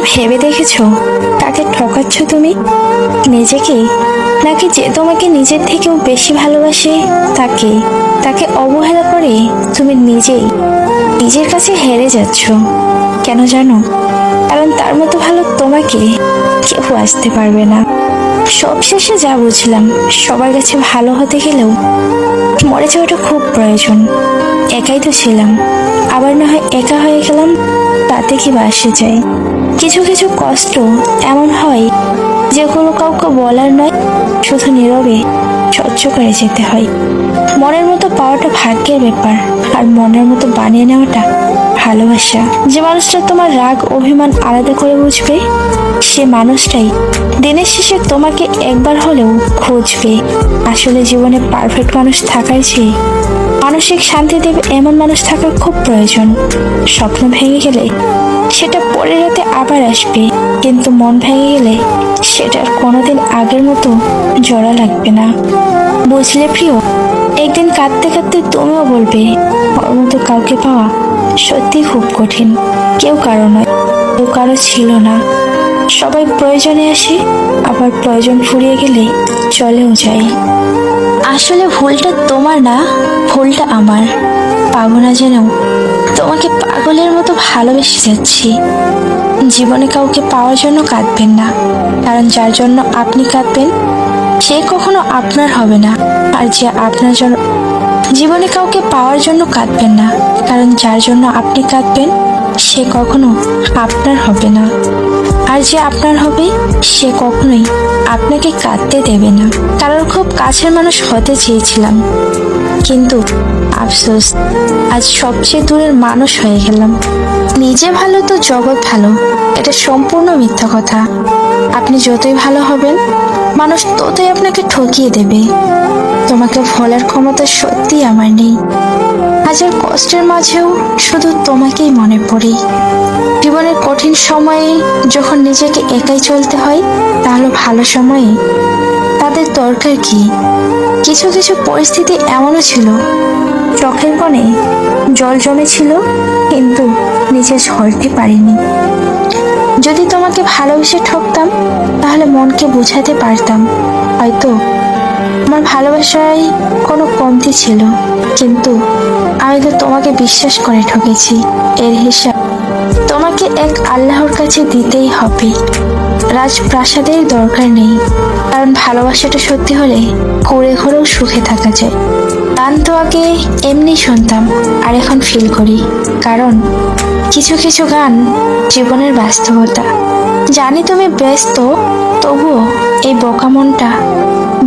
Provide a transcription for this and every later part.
ভেবে দেখেছো কাকে ঠকাচ্ছ তুমি? নিজেকে, নাকি যে তোমাকে নিজের থেকেও বেশি ভালোবাসে তাকে? তাকে অবহেলা করে তুমি নিজেই নিজের কাছে হেরে যাচ্ছ। কেন জানো? কারণ তার মতো ভালো তোমাকে কেউ আসতে পারবে না। সবশেষে যা বুঝলাম, সবার কাছে ভালো হতে গেলেও মরে যাওয়াটা খুব প্রয়োজন। একাই তো ছিলাম, আবার না হয় একা হয়ে গেলাম, তাতে কি বা আসে যায়? কিছু কিছু কষ্ট এমন হয় যেগুলো কাউকে বলার নয়, শুধু নীরবে সহ্য করে যেতে হয়। মনের মতো পাওয়াটা ভাগ্যের ব্যাপার, আর মনের মতো বানিয়ে নেওয়াটা ভালোবাসা। যে মানুষটা তোমার রাগ অভিমান আলাদা করে বুঝবে, সে মানুষটাই দিনের শেষে তোমাকে একবার হলেও খুঁজবে। আসলে জীবনে পারফেক্ট মানুষ থাকার চেয়ে মানসিক শান্তি দেবে এমন মানুষ থাকার খুব প্রয়োজন। স্বপ্ন ভেঙে গেলে সেটা পরের রাতে আবার আসবে, কিন্তু মন ভেঙে গেলে সেটার কোনোদিন আগের মতো জোড়া লাগবে না। বুঝলে প্রিয়, একদিন কাঁদতে কাঁদতে তুমিও বলবে ওর মতো কাউকে পাওয়া সত্যি খুব কঠিন। কেউ কারো নয়, কেউ কারো ছিল না। সবাই প্রয়োজনে আসে, আবার প্রয়োজন ফুরিয়ে গেলে চলেও যায়। আসলে ভুলটা তোমার না, ভুলটা আমার। পাবো না জেনেও তোমাকে পাগলের মতো ভালোবেসে যাচ্ছি। জীবনে কাউকে পাওয়ার জন্য কাঁদবেন না, কারণ যার জন্য আপনি কাঁদবেন সে কখনো আপনার হবে না। আর যে আপনার জন্য জীবনে কাউকে পাওয়ার জন্য কাঁদবেন না, কারণ যার জন্য আপনি কাঁদবেন সে কখনো আপনার হবে না। আর যে আপনার হবে সে কখনোই আপনাকে কাঁদতে দেবে না। কারোর খুব কাছের মানুষ হতে চেয়েছিলাম, কিন্তু আফসোস আজ সবচেয়ে দূরের মানুষ হয়ে গেলাম। নিজে ভালো তো জগৎ ভালো, এটা সম্পূর্ণ মিথ্যা কথা। আপনি যতই ভালো হবেন, মানুষ ততই আপনাকে ঠকিয়ে দেবে। তোমাকে ভোলার ক্ষমতা সত্যি আমার নেই। হাজার কষ্টের মাঝেও শুধু তোমাকেই মনে পড়ে। জীবনের কঠিন সময়ে যখন নিজেকে একাই চলতে হয়, তাহলে ভালো সময়ে তাদের দরকার কি? কিছু কিছু পরিস্থিতি এমনও ছিল, চোখের কোণে জল জমেছিল, কিন্তু নিচে ঝরতে পারিনি। যদি তোমাকে ভালোবেসে ঠকতাম, তাহলে মনকে বোঝাতে পারতাম হয়তো আমার ভালোবাসায় কোনো কমতি ছিল, কিন্তু আমি তো তোমাকে বিশ্বাস করে ঠকেছি। এর হিসাব তোমাকে এক আল্লাহর কাছে দিতেই হবে। রাজপ্রাসাদের দরকার নেই, কারণ ভালোবাসাটা সত্যি হলে করে ঘরেও সুখে থাকা যায়। গান তো আগে এমনি শুনতাম, আর এখন ফিল করি, কারণ কিছু কিছু গান জীবনের বাস্তবতা। জানি তুমি ব্যস্ত, তবুও এই বোকা মনটা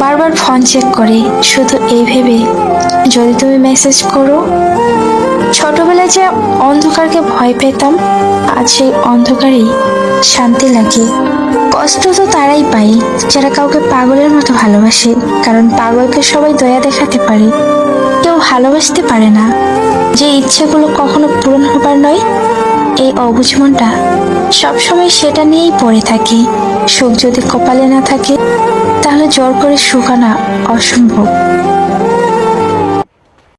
বারবার ফোন চেক করে, শুধু এই ভেবে যদি তুমি মেসেজ করো। ছোটবেলায় যে অন্ধকারকে ভয় পেতাম, আজ সেই অন্ধকারেই শান্তি লাগে। কষ্ট তো তারাই পায় যারা কাউকে পাগলের মতো ভালোবাসে, কারণ পাগলকে সবাই দয়া দেখাতে পারে, কেউ ভালোবাসতে পারে না। যে ইচ্ছেগুলো কখনো পূরণ হবার নয়, এই অবুঝ মনটা সবসময় সেটা নিয়েই পড়ে থাকে। সুখ যদি কপালে না থাকে, তাহলে জোর করে সুখ আনা অসম্ভব।